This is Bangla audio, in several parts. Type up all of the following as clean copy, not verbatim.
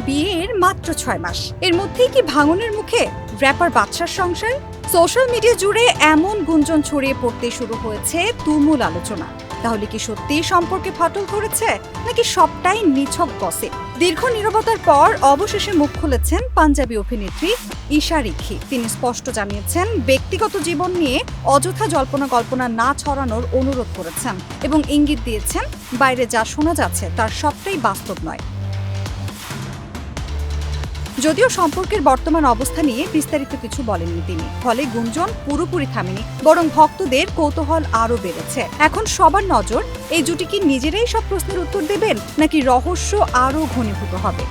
বিয়ের মাত্র 6 মাস, এর মধ্যেই কি ভাঙনের মুখে র‍্যাপার বাদশার সংসার? সোশ্যাল মিডিয়া জুড়ে এমন গুঞ্জন ছড়িয়ে পড়তে শুরু হয়েছে তুমুল আলোচনা। তাহলে কি সত্যিই সম্পর্কে ফাটল ধরেছে, নাকি সবটাই নিছক গসিপ? দীর্ঘ নীরবতার পর অবশেষে মুখ খুলেছেন পাঞ্জাবি অভিনেত্রী ঈশা রিখি। তিনি স্পষ্ট জানিয়েছেন, ব্যক্তিগত জীবন নিয়ে অযথা জল্পনা না ছড়ানোর অনুরোধ করেছেন এবং ইঙ্গিত দিয়েছেন বাইরে যা শোনা যাচ্ছে তার সবটাই বাস্তব নয়। যদিও সম্পর্কের বর্তমান অবস্থা নিয়ে বিস্তারিত কিছু বলেননি তিনি, ফলে গুঞ্জন পুরোপুরি থামেনি, বরং ভক্তদের কৌতূহল আরও বেড়েছে। এখন সবার নজর, এই জুটি কি নিজেরাই সব প্রশ্নের উত্তর দেবেন, নাকি রহস্য আরও ঘনীভূত হবে?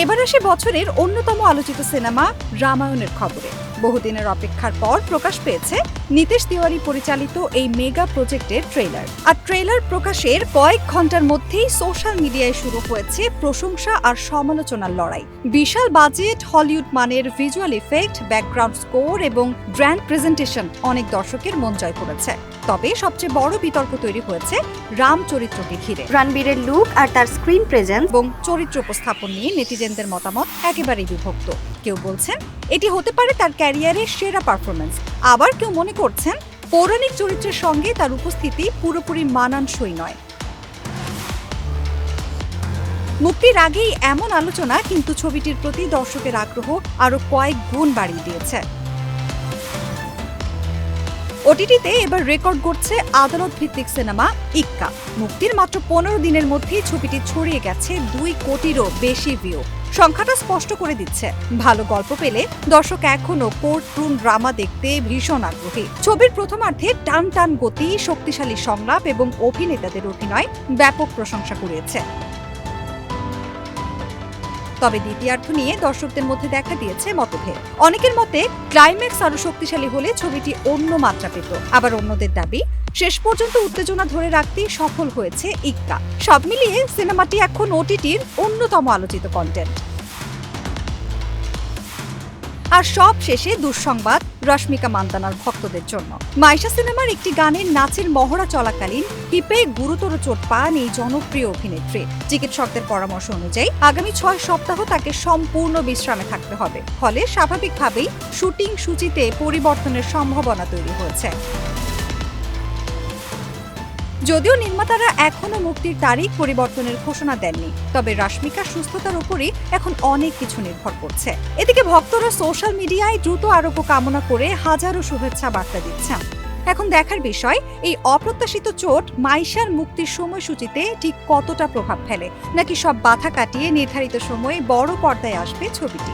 এবার আসে বছরের অন্যতম আলোচিত সিনেমা রামায়ণের খবরে। বহুদিনের অপেক্ষার পর প্রকাশ পেয়েছে নীতিশ তিওয়ারি পরিচালিত এই মেগা প্রজেক্টের ট্রেলার। আর ট্রেলার প্রকাশের কয়েক ঘন্টার মধ্যেই সোশ্যাল মিডিয়ায় শুরু হয়েছে প্রশংসা আর সমালোচনার লড়াই। বিশাল বাজেট, হলিউড মানের ভিজুয়াল ইফেক্ট, ব্যাকগ্রাউন্ড স্কোর এবং গ্র্যান্ড প্রেজেন্টেশন অনেক দর্শকের মন জয় করেছে। তবে সবচেয়ে বড় বিতর্ক তৈরি হয়েছে রাম চরিত্রকে ঘিরে। রণবীরের লুক আর তার স্ক্রিন প্রেজেন্স এবং চরিত্র উপস্থাপন নিয়ে নেটিজেনদের মতামত একেবারেই বিভক্ত। কেউ বলছেন এটি হতে পারে তার ক্যারিয়ারের সেরা পারফরমেন্স, আবার কেউ মনে করছেন পৌরাণিক চরিত্রের সঙ্গে তার উপস্থিতি পুরোপুরি মানানসই নয়। মুক্তির আগেই এমন আলোচনা কিন্তু ছবিটির প্রতি দর্শকের আগ্রহ আরো কয়েক গুণ বাড়িয়ে দিয়েছে। ওটিটিতে এবার রেকর্ড গড়ছে আদালত ভিত্তিক সিনেমা ইক্কা। মুক্তির মাত্র 15 দিনের মধ্যেই ছবিটি ছড়িয়ে গেছে 2 কোটিরও বেশি ভিউ। সংখ্যাটা স্পষ্ট করে দিচ্ছে, ভালো গল্প পেলে দর্শক এখনো কোর্ট রুম ড্রামা দেখতে ভীষণ আগ্রহী। ছবির প্রথমার্ধে টান গতি, শক্তিশালী সংলাপ এবং অভিনেতাদের অভিনয় ব্যাপক প্রশংসা কুড়িয়েছে। তবে দ্বিতীয়ার্ধ নিয়ে দর্শকদের মধ্যে দেখা দিয়েছে মতভেদ। অনেকের মতে ক্লাইম্যাক্স আরো শক্তিশালী হলে ছবিটি অন্য মাত্রা পেত, আবার অন্যদের দাবি শেষ পর্যন্ত উত্তেজনা ধরে রাখতেই সফল হয়েছে ইক্কা। সব মিলিয়ে সিনেমাটি এখন ওটিটির অন্যতম আলোচিত কন্টেন্ট। আর সব শেষে দুঃসংবাদ রশ্মিকা মান্দানার ভক্তদের জন্য। মাইশা সিনেমার একটি গানের নাচের মহড়া চলাকালীন হিপে গুরুতর চোট পান এই জনপ্রিয় অভিনেত্রী। চিকিৎসকদের পরামর্শ অনুযায়ী আগামী 6 সপ্তাহ তাকে সম্পূর্ণ বিশ্রামে থাকতে হবে, ফলে স্বাভাবিকভাবেই শুটিং সূচিতে পরিবর্তনের সম্ভাবনা তৈরি হয়েছে। যদিও নির্মাতারা এখনো মুক্তির তারিখ পরিবর্তনের ঘোষণা দেননি, তবে রশ্মিকার সুস্থতার উপরই এখন অনেক কিছু নির্ভর করছে। এদিকে ভক্তরা সোশ্যাল মিডিয়ায় দ্রুত আরোগ্য কামনা করে হাজারো শুভেচ্ছা বার্তা দিচ্ছেন। এখন দেখার বিষয়, এই অপ্রত্যাশিত চোট মাইশার মুক্তির সময়সূচিতে ঠিক কতটা প্রভাব ফেলে, নাকি সব বাধা কাটিয়ে নির্ধারিত সময়ে বড় পর্দায় আসবে ছবিটি।